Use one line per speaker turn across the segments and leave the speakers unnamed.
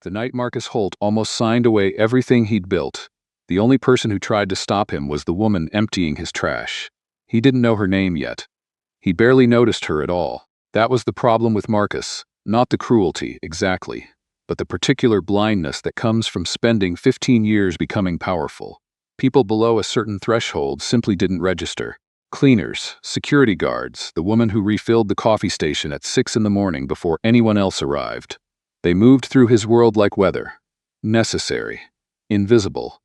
The night Marcus Holt almost signed away everything he'd built. The only person who tried to stop him was the woman emptying his trash. He didn't know her name yet. He barely noticed her at all. That was the problem with Marcus. Not the cruelty, exactly, but the particular blindness that comes from spending 15 years becoming powerful. People below a certain threshold simply didn't register. Cleaners, security guards, the woman who refilled the coffee station at 6 in the morning before anyone else arrived. They moved through his world like weather. Necessary. Invisible.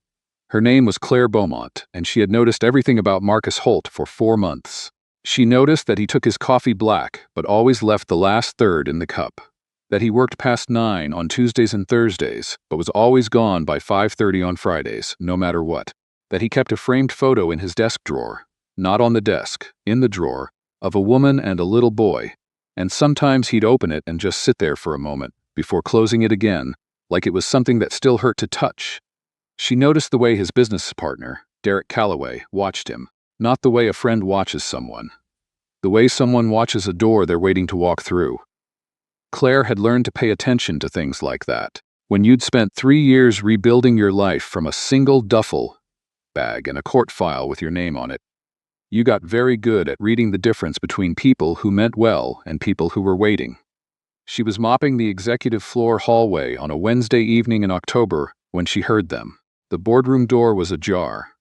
Her name was Claire Beaumont, and she had noticed everything about Marcus Holt for 4 months. She noticed that he took his coffee black, but always left the last third in the cup. That he worked past 9 on Tuesdays and Thursdays, but was always gone by 5:30 on Fridays, no matter what. That he kept a framed photo in his desk drawer, not on the desk, in the drawer, of a woman and a little boy, and sometimes he'd open it and just sit there for a moment, before closing it again, like it was something that still hurt to touch. She noticed the way his business partner, Derek Calloway, watched him, not the way a friend watches someone. The way someone watches a door they're waiting to walk through. Claire had learned to pay attention to things like that. When you'd spent 3 years rebuilding your life from a single duffel bag and a court file with your name on it, you got very good at reading the difference between people who meant well and people who were waiting. She was mopping the executive floor hallway on a Wednesday evening in October when she heard them. The boardroom door was ajar.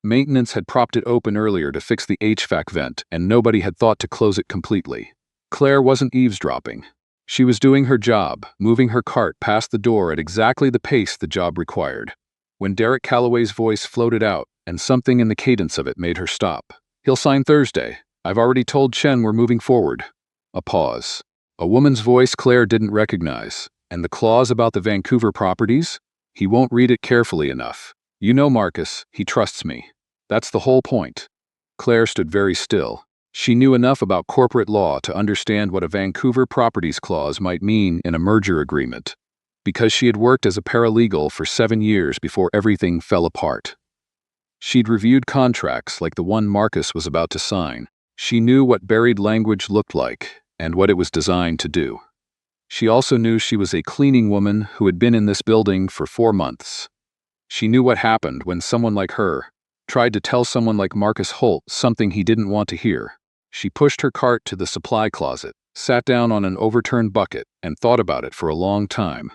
Maintenance had propped it open earlier to fix the HVAC vent, and nobody had thought to close it completely. Claire wasn't eavesdropping. She was doing her job, moving her cart past the door at exactly the pace the job required. When Derek Calloway's voice floated out, and something in the cadence of it made her stop. "He'll sign Thursday. I've already told Chen we're moving forward." A pause. A woman's voice Claire didn't recognize. And the clause about the Vancouver properties? He won't read it carefully enough. You know Marcus, he trusts me. That's the whole point. Claire stood very still. She knew enough about corporate law to understand what a Vancouver properties clause might mean in a merger agreement, because she had worked as a paralegal for 7 years before everything fell apart. She'd reviewed contracts like the one Marcus was about to sign. She knew what buried language looked like and what it was designed to do. She also knew she was a cleaning woman who had been in this building for 4 months. She knew what happened when someone like her tried to tell someone like Marcus Holt something he didn't want to hear. She pushed her cart to the supply closet, sat down on an overturned bucket, and thought about it for a long time.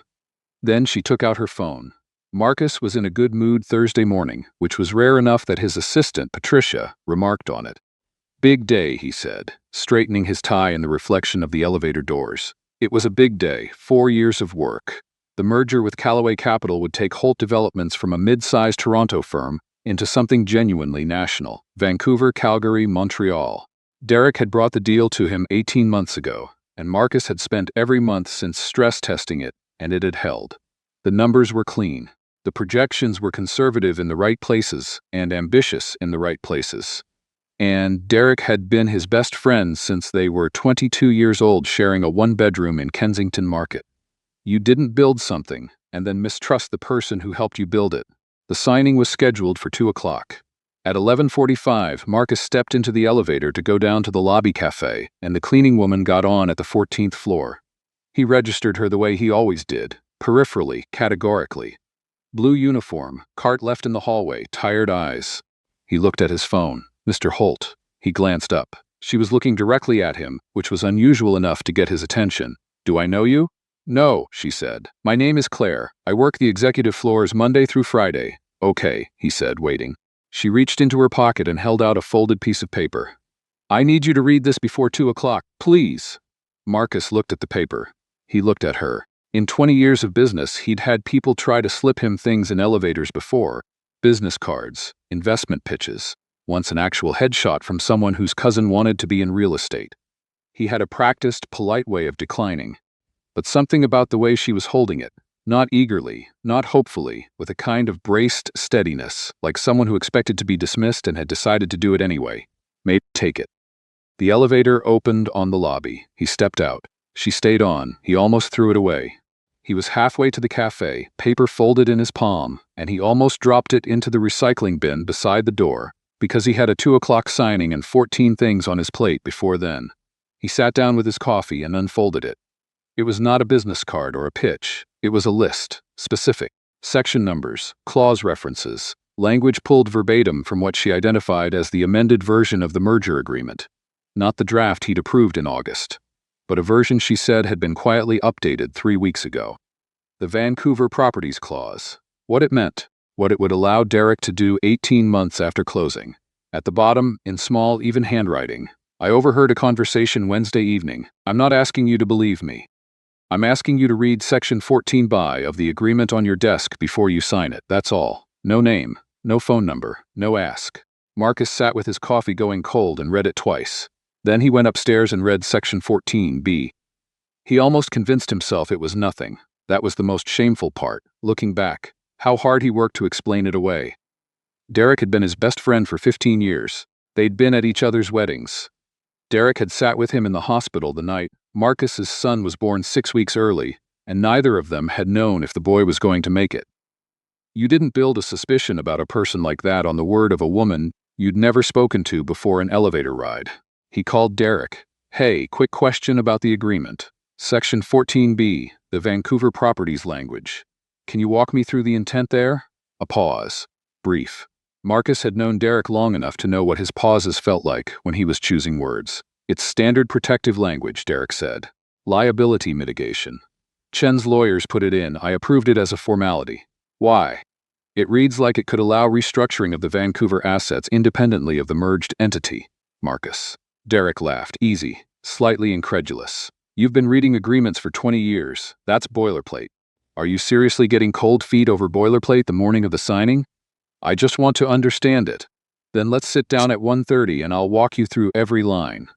Then she took out her phone. Marcus was in a good mood Thursday morning, which was rare enough that his assistant, Patricia, remarked on it. "Big day," he said, straightening his tie in the reflection of the elevator doors. It was a big day, 4 years of work. The merger with Callaway Capital would take Holt Developments from a mid-sized Toronto firm into something genuinely national. Vancouver, Calgary, Montreal. Derek had brought the deal to him 18 months ago, and Marcus had spent every month since stress testing it, and it had held. The numbers were clean. The projections were conservative in the right places and ambitious in the right places. And Derek had been his best friend since they were 22 years old, sharing a 1-bedroom in Kensington Market. You didn't build something and then mistrust the person who helped you build it. The signing was scheduled for 2 o'clock. At 11:45, Marcus stepped into the elevator to go down to the lobby cafe, and the cleaning woman got on at the 14th floor. He registered her the way he always did, peripherally, categorically. Blue uniform, cart left in the hallway, tired eyes. He looked at his phone. "Mr. Holt." He glanced up. She was looking directly at him, which was unusual enough to get his attention. "Do I know you?" "No," she said. "My name is Claire. I work the executive floors Monday through Friday." "Okay," he said, waiting. She reached into her pocket and held out a folded piece of paper. "I need you to read this before 2 o'clock, please." Marcus looked at the paper. He looked at her. In 20 years of business, he'd had people try to slip him things in elevators before. Business cards, investment pitches, once an actual headshot from someone whose cousin wanted to be in real estate. He had a practiced, polite way of declining. But something about the way she was holding it, not eagerly, not hopefully, with a kind of braced steadiness, like someone who expected to be dismissed and had decided to do it anyway, made him take it. The elevator opened on the lobby. He stepped out. She stayed on. He almost threw it away. He was halfway to the cafe, paper folded in his palm, and he almost dropped it into the recycling bin beside the door, because he had a 2 o'clock signing and 14 things on his plate before then. He sat down with his coffee and unfolded it. It was not a business card or a pitch. It was a list, specific, section numbers, clause references, language pulled verbatim from what she identified as the amended version of the merger agreement. Not the draft he'd approved in August, but a version she said had been quietly updated 3 weeks ago. The Vancouver Properties Clause. What it meant. What it would allow Derek to do 18 months after closing. At the bottom, in small, even handwriting, I overheard a conversation Wednesday evening. I'm not asking you to believe me. I'm asking you to read Section 14(b) of the agreement on your desk before you sign it, that's all. No name, no phone number, no ask. Marcus sat with his coffee going cold and read it twice. Then he went upstairs and read Section 14(b). He almost convinced himself it was nothing. That was the most shameful part, looking back. How hard he worked to explain it away. Derek had been his best friend for 15 years. They'd been at each other's weddings. Derek had sat with him in the hospital the night Marcus's son was born 6 weeks early, and neither of them had known if the boy was going to make it. You didn't build a suspicion about a person like that on the word of a woman you'd never spoken to before an elevator ride. He called Derek. Hey, quick question about the agreement. Section 14(b), the Vancouver Properties language. Can you walk me through the intent there? A pause. Brief. Marcus had known Derek long enough to know what his pauses felt like when he was choosing words. It's standard protective language, Derek said. Liability mitigation. Chen's lawyers put it in. I approved it as a formality. Why? It reads like it could allow restructuring of the Vancouver assets independently of the merged entity. Marcus. Derek laughed. Easy. Slightly incredulous. You've been reading agreements for 20 years. That's boilerplate. Are you seriously getting cold feet over boilerplate the morning of the signing? I just want to understand it. Then let's sit down at 1:30 and I'll walk you through every line.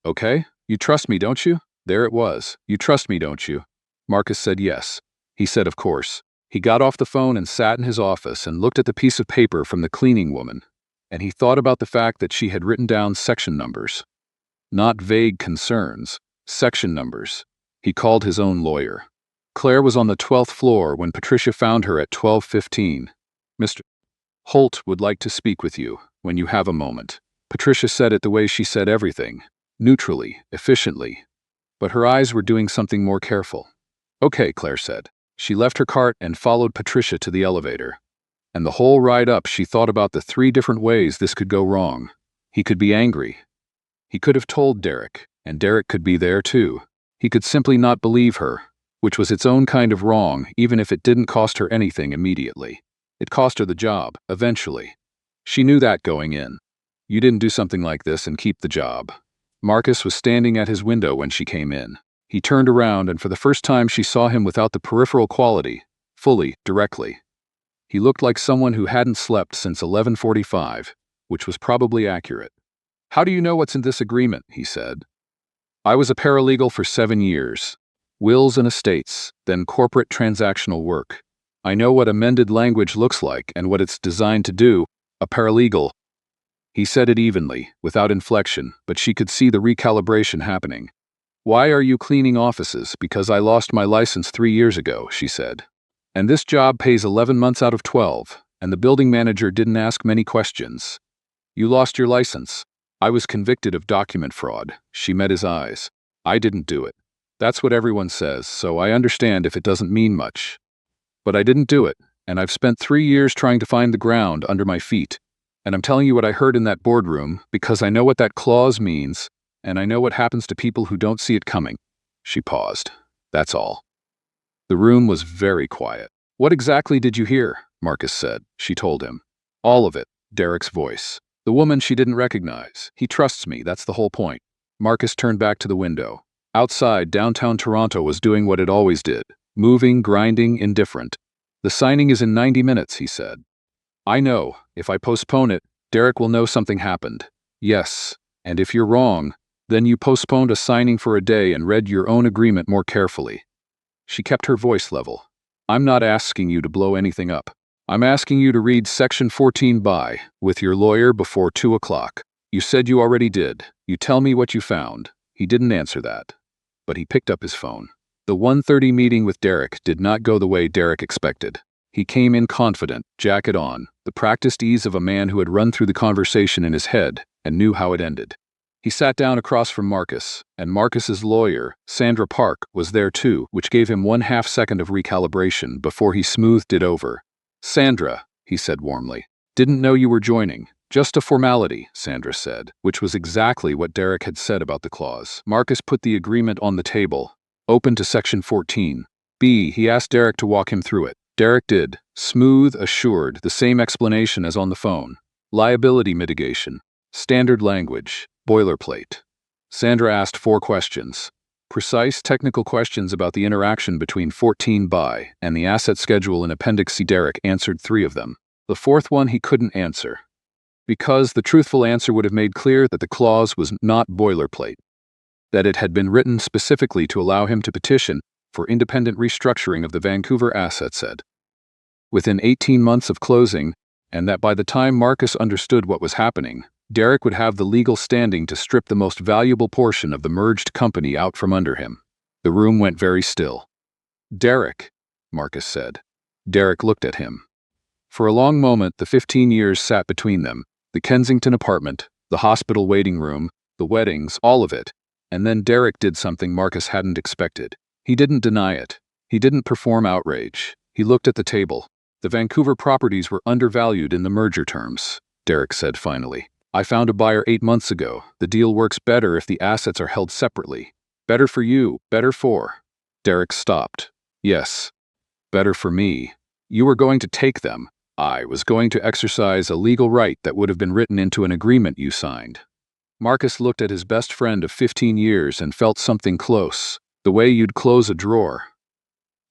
Okay? You trust me, don't you? There it was. You trust me, don't you? Marcus said yes. He said of course. He got off the phone and sat in his office and looked at the piece of paper from the cleaning woman. And he thought about the fact that she had written down section numbers. Not vague concerns. Section numbers. He called his own lawyer. Claire was on the 12th floor when Patricia found her at 12:15. Mr. Holt would like to speak with you, when you have a moment. Patricia said it the way she said everything. Neutrally, efficiently. But her eyes were doing something more careful. Okay, Claire said. She left her cart and followed Patricia to the elevator. And the whole ride up she thought about the 3 different ways this could go wrong. He could be angry. He could have told Derek, and Derek could be there too. He could simply not believe her, which was its own kind of wrong, even if it didn't cost her anything immediately. It cost her the job, eventually. She knew that going in. You didn't do something like this and keep the job. Marcus was standing at his window when she came in. He turned around, and for the first time she saw him without the peripheral quality, fully, directly. He looked like someone who hadn't slept since 11:45, which was probably accurate. How do you know what's in this agreement? He said. I was a paralegal for 7 years. Wills and estates, then corporate transactional work. I know what amended language looks like and what it's designed to do. A paralegal. He said it evenly, without inflection, but she could see the recalibration happening. Why are you cleaning offices? Because I lost my license 3 years ago, she said. And this job pays 11 months out of 12, and the building manager didn't ask many questions. You lost your license. I was convicted of document fraud. She met his eyes. I didn't do it. That's what everyone says, so I understand if it doesn't mean much. But I didn't do it, and I've spent 3 years trying to find the ground under my feet. And I'm telling you what I heard in that boardroom because I know what that clause means, and I know what happens to people who don't see it coming. She paused. That's all. The room was very quiet. What exactly did you hear? Marcus said. She told him. All of it, Derek's voice. The woman she didn't recognize. He trusts me, that's the whole point. Marcus turned back to the window. Outside, downtown Toronto was doing what it always did. Moving, grinding, indifferent. The signing is in 90 minutes, he said. I know. If I postpone it, Derek will know something happened. Yes. And if you're wrong, then you postponed a signing for a day and read your own agreement more carefully. She kept her voice level. I'm not asking you to blow anything up. I'm asking you to read Section 14(b) with your lawyer before 2 o'clock. You said you already did. You tell me what you found. He didn't answer that. But he picked up his phone. The 1:30 meeting with Derek did not go the way Derek expected. He came in confident, jacket on, the practiced ease of a man who had run through the conversation in his head and knew how it ended. He sat down across from Marcus, and Marcus's lawyer, Sandra Park, was there too, which gave him 1/2 second of recalibration before he smoothed it over. "Sandra," he said warmly. "Didn't know you were joining. Just a formality," Sandra said, which was exactly what Derek had said about the clause. Marcus put the agreement on the table. Open to Section 14B, he asked Derek to walk him through it. Derek did. Smooth, assured, the same explanation as on the phone. Liability mitigation. Standard language. Boilerplate. Sandra asked 4 questions. Precise technical questions about the interaction between 14B and the asset schedule in Appendix C. Derek answered 3 of them. The 4th one he couldn't answer, because the truthful answer would have made clear that the clause was not boilerplate, that it had been written specifically to allow him to petition for independent restructuring of the Vancouver asset set within 18 months of closing, and that by the time Marcus understood what was happening, Derek would have the legal standing to strip the most valuable portion of the merged company out from under him. The room went very still. "Derek," Marcus said. Derek looked at him. For a long moment, the 15 years sat between them. The Kensington apartment, the hospital waiting room, the weddings, all of it. And then Derek did something Marcus hadn't expected. He didn't deny it. He didn't perform outrage. He looked at the table. "The Vancouver properties were undervalued in the merger terms," Derek said finally. "I found a buyer 8 months ago. The deal works better if the assets are held separately. Better for you, better for..." Derek stopped. "Yes, better for me. You were going to take them. I was going to exercise a legal right that would have been written into an agreement you signed." Marcus looked at his best friend of 15 years and felt something close, the way you'd close a drawer.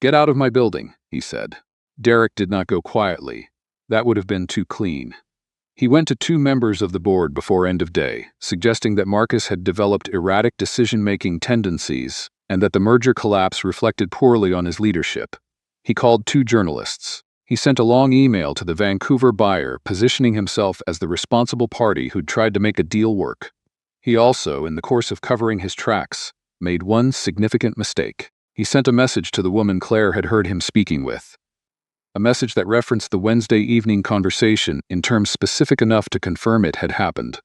"Get out of my building," he said. Derek did not go quietly. That would have been too clean. He went to 2 members of the board before end of day, suggesting that Marcus had developed erratic decision-making tendencies and that the merger collapse reflected poorly on his leadership. He called 2 journalists. He sent a long email to the Vancouver buyer positioning himself as the responsible party who'd tried to make a deal work. He also, in the course of covering his tracks, made one significant mistake. He sent a message to the woman Claire had heard him speaking with. A message that referenced the Wednesday evening conversation in terms specific enough to confirm it had happened,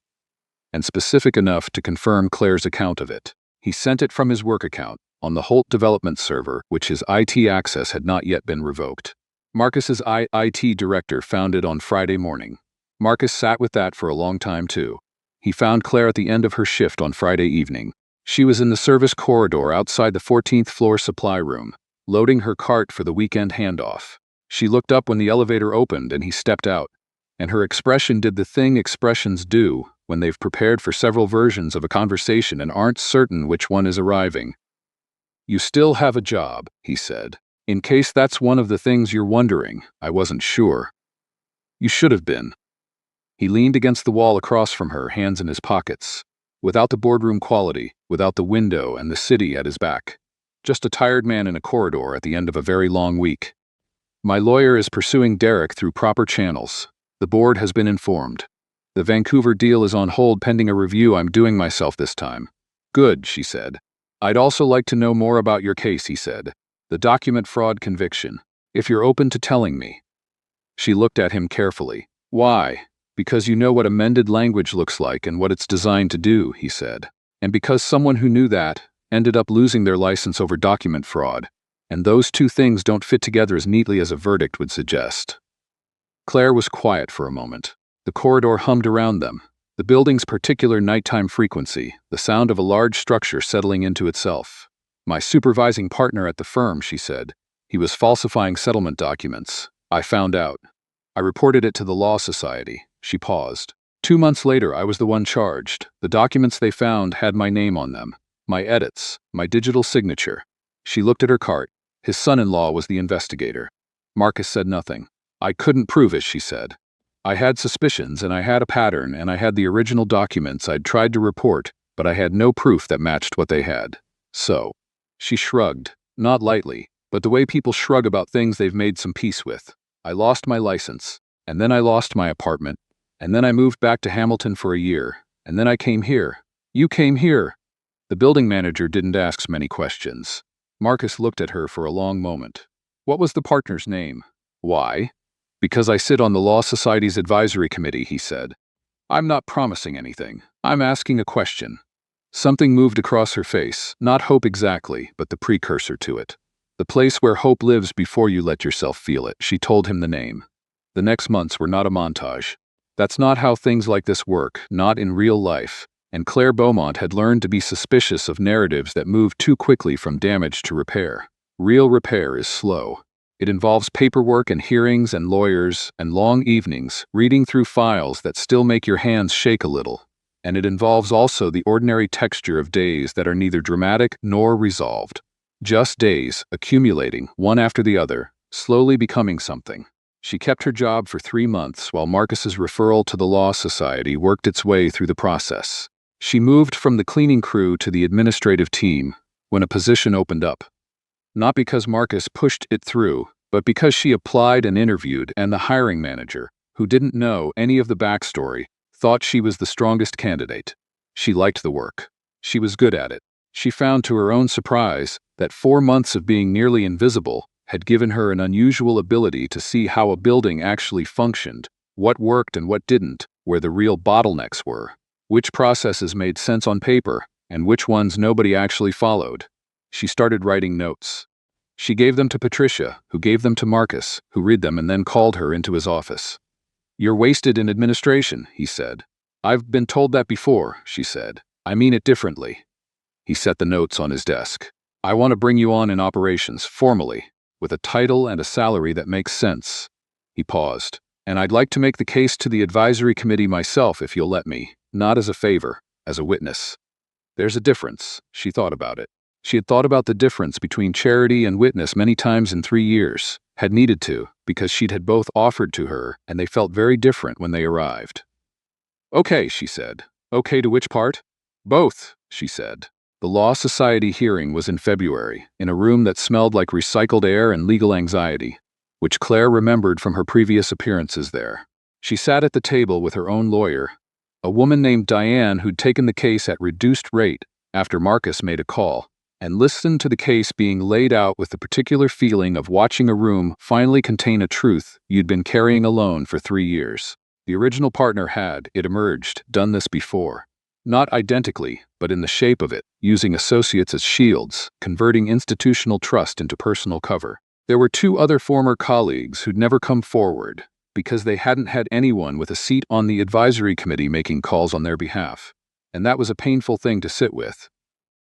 and specific enough to confirm Claire's account of it. He sent it from his work account, on the Holt development server, which his IT access had not yet been revoked. Marcus's IT director found it on Friday morning. Marcus sat with that for a long time too. He found Claire at the end of her shift on Friday evening. She was in the service corridor outside the 14th floor supply room, loading her cart for the weekend handoff. She looked up when the elevator opened and he stepped out, and her expression did the thing expressions do when they've prepared for several versions of a conversation and aren't certain which one is arriving. "You still have a job," he said. "In case that's one of the things you're wondering, I wasn't sure. You should have been." He leaned against the wall across from her, hands in his pockets. Without the boardroom quality, without the window and the city at his back. Just a tired man in a corridor at the end of a very long week. "My lawyer is pursuing Derek through proper channels. The board has been informed. The Vancouver deal is on hold pending a review I'm doing myself this time." "Good," she said. "I'd also like to know more about your case," he said. "The document fraud conviction, if you're open to telling me." She looked at him carefully. "Why?" "Because you know what amended language looks like and what it's designed to do," he said. "And because someone who knew that ended up losing their license over document fraud. And those 2 things don't fit together as neatly as a verdict would suggest." Claire was quiet for a moment. The corridor hummed around them. The building's particular nighttime frequency, the sound of a large structure settling into itself. "My supervising partner at the firm," she said. "He was falsifying settlement documents. I found out. I reported it to the Law Society." She paused. 2 months later, I was the one charged. The documents they found had my name on them. My edits, my digital signature." She looked at her cart. His son-in-law was the investigator. Marcus said nothing. "I couldn't prove it," she said. "I had suspicions, and I had a pattern, and I had the original documents I'd tried to report, but I had no proof that matched what they had. So..." She shrugged, not lightly, but the way people shrug about things they've made some peace with. "I lost my license, and then I lost my apartment, and then I moved back to Hamilton for a year, and then I came here. You came here." The building manager didn't ask many questions. Marcus looked at her for a long moment. "What was the partner's name?" "Why?" "Because I sit on the Law Society's advisory committee," he said. I'm not promising anything. I'm asking a question. Something moved across her face, not hope exactly, but the precursor to it. The place where hope lives before you let yourself feel it. She told him the name. The next months were not a montage. That's not how things like this work, not in real life. And Claire Beaumont had learned to be suspicious of narratives that move too quickly from damage to repair. Real repair is slow. It involves paperwork and hearings and lawyers and long evenings, reading through files that still make your hands shake a little. And it involves also the ordinary texture of days that are neither dramatic nor resolved. Just days, accumulating, one after the other, slowly becoming something. She kept her job for 3 months while Marcus's referral to the Law Society worked its way through the process. She moved from the cleaning crew to the administrative team when a position opened up. Not because Marcus pushed it through, but because she applied and interviewed, and the hiring manager, who didn't know any of the backstory, thought she was the strongest candidate. She liked the work. She was good at it. She found to her own surprise that 4 months of being nearly invisible had given her an unusual ability to see how a building actually functioned, what worked and what didn't, where the real bottlenecks were, which processes made sense on paper, and which ones nobody actually followed. She started writing notes. She gave them to Patricia, who gave them to Marcus, who read them and then called her into his office. "You're wasted in administration," he said. "I've been told that before," she said. "I mean it differently." He set the notes on his desk. "I want to bring you on in operations, formally, with a title and a salary that makes sense." He paused. "And I'd like to make the case to the advisory committee myself if you'll let me, not as a favor, as a witness." There's a difference. She thought about it. She had thought about the difference between charity and witness many times in 3 years, had needed to, because she'd had both offered to her, and they felt very different when they arrived. "Okay," she said. "Okay to which part?" "Both," she said. The Law Society hearing was in February, in a room that smelled like recycled air and legal anxiety, which Claire remembered from her previous appearances there. She sat at the table with her own lawyer, a woman named Diane who'd taken the case at reduced rate after Marcus made a call, and listened to the case being laid out with the particular feeling of watching a room finally contain a truth you'd been carrying alone for 3 years. The original partner had, it emerged, done this before. Not identically, but in the shape of it, using associates as shields, converting institutional trust into personal cover. There were 2 other former colleagues who'd never come forward, because they hadn't had anyone with a seat on the advisory committee making calls on their behalf. And that was a painful thing to sit with.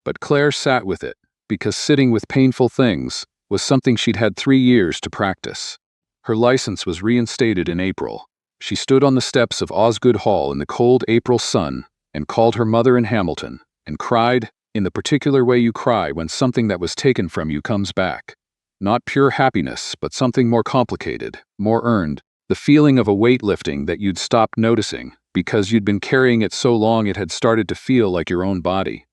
But Claire sat with it, because sitting with painful things was something she'd had 3 years to practice. Her license was reinstated in April. She stood on the steps of Osgood Hall in the cold April sun and called her mother in Hamilton, and cried, in the particular way you cry when something that was taken from you comes back. Not pure happiness, but something more complicated, more earned, the feeling of a weight lifting that you'd stopped noticing, because you'd been carrying it so long it had started to feel like your own body.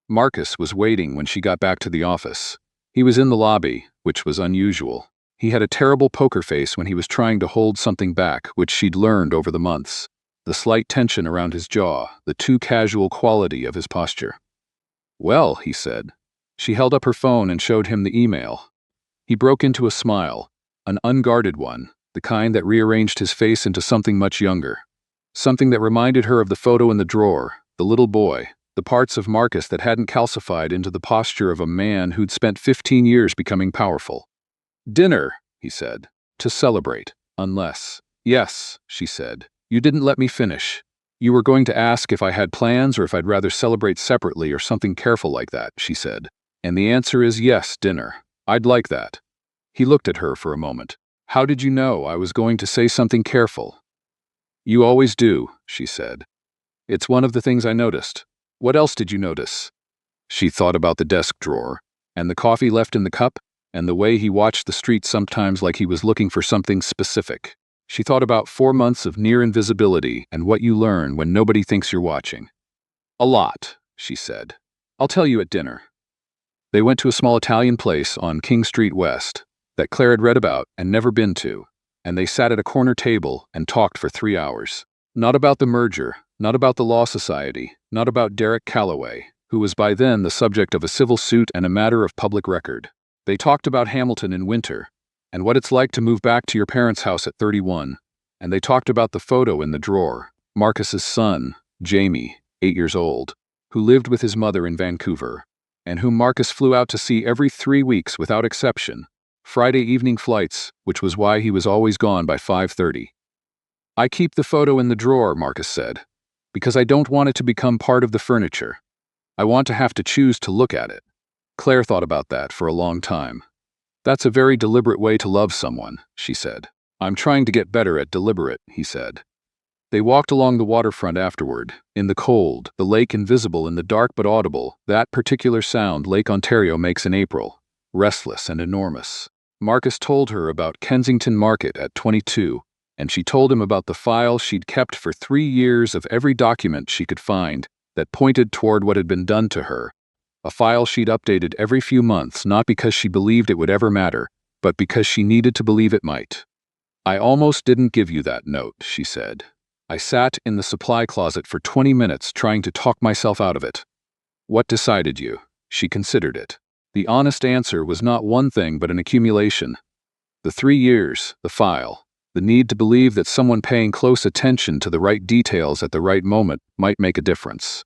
Marcus was waiting when she got back to the office. He was in the lobby, which was unusual. He had a terrible poker face when he was trying to hold something back, which she'd learned over the months. The slight tension around his jaw, the too casual quality of his posture. "Well," he said. She held up her phone and showed him the email. He broke into a smile, an unguarded one, the kind that rearranged his face into something much younger. Something that reminded her of the photo in the drawer, the little boy, the parts of Marcus that hadn't calcified into the posture of a man who'd spent 15 years becoming powerful. "Dinner," he said, "to celebrate, unless—" "Yes," she said. "You didn't let me finish. You were going to ask if I had plans or if I'd rather celebrate separately or something careful like that," she said. "And the answer is yes, dinner. I'd like that." He looked at her for a moment. "How did you know I was going to say something careful?" "You always do," she said. "It's one of the things I noticed. What else did you notice?" She thought about the desk drawer, and the coffee left in the cup, and the way he watched the street sometimes like he was looking for something specific. She thought about 4 months of near invisibility and what you learn when nobody thinks you're watching. "A lot," she said. "I'll tell you at dinner." They went to a small Italian place on King Street West that Claire had read about and never been to, and they sat at a corner table and talked for 3 hours. Not about the merger, not about the Law Society, not about Derek Calloway, who was by then the subject of a civil suit and a matter of public record. They talked about Hamilton in winter, and what it's like to move back to your parents' house at 31, and they talked about the photo in the drawer, Marcus's son, Jamie, 8 years old, who lived with his mother in Vancouver, and whom Marcus flew out to see every 3 weeks without exception, Friday evening flights, which was why he was always gone by 5:30. "I keep the photo in the drawer," Marcus said, "because I don't want it to become part of the furniture. I want to have to choose to look at it." Claire thought about that for a long time. "That's a very deliberate way to love someone," she said. "I'm trying to get better at deliberate," he said. They walked along the waterfront afterward, in the cold, the lake invisible in the dark but audible, that particular sound Lake Ontario makes in April, restless and enormous. Marcus told her about Kensington Market at 22, and she told him about the file she'd kept for 3 years of every document she could find that pointed toward what had been done to her, a file she'd updated every few months, not because she believed it would ever matter, but because she needed to believe it might. "I almost didn't give you that note," she said. "I sat in the supply closet for 20 minutes trying to talk myself out of it." "What decided you?" She considered it. The honest answer was not one thing but an accumulation. The 3 years, the file, the need to believe that someone paying close attention to the right details at the right moment might make a difference.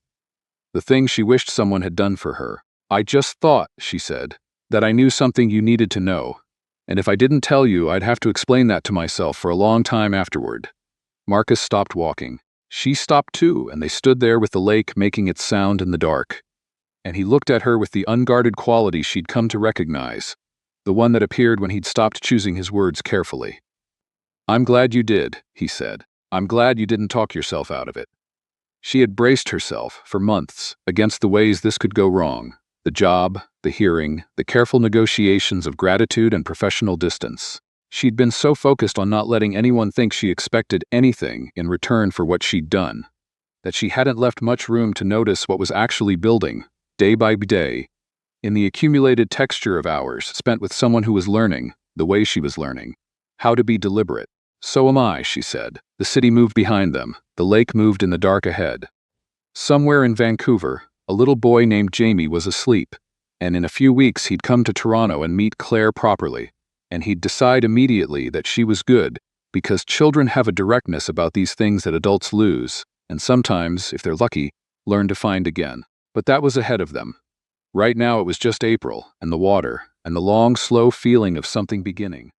The thing she wished someone had done for her. "I just thought," she said, "that I knew something you needed to know. And if I didn't tell you, I'd have to explain that to myself for a long time afterward." Marcus stopped walking. She stopped too, and they stood there with the lake making its sound in the dark. And he looked at her with the unguarded quality she'd come to recognize, the one that appeared when he'd stopped choosing his words carefully. "I'm glad you did," he said. "I'm glad you didn't talk yourself out of it." She had braced herself, for months, against the ways this could go wrong: the job, the hearing, the careful negotiations of gratitude and professional distance. She'd been so focused on not letting anyone think she expected anything in return for what she'd done, that she hadn't left much room to notice what was actually building, day by day, in the accumulated texture of hours spent with someone who was learning, the way she was learning, how to be deliberate. "So am I," she said. The city moved behind them. The lake moved in the dark ahead. Somewhere in Vancouver, a little boy named Jamie was asleep, and in a few weeks he'd come to Toronto and meet Claire properly, and he'd decide immediately that she was good, because children have a directness about these things that adults lose, and sometimes, if they're lucky, learn to find again. But that was ahead of them. Right now it was just April, and the water, and the long, slow feeling of something beginning.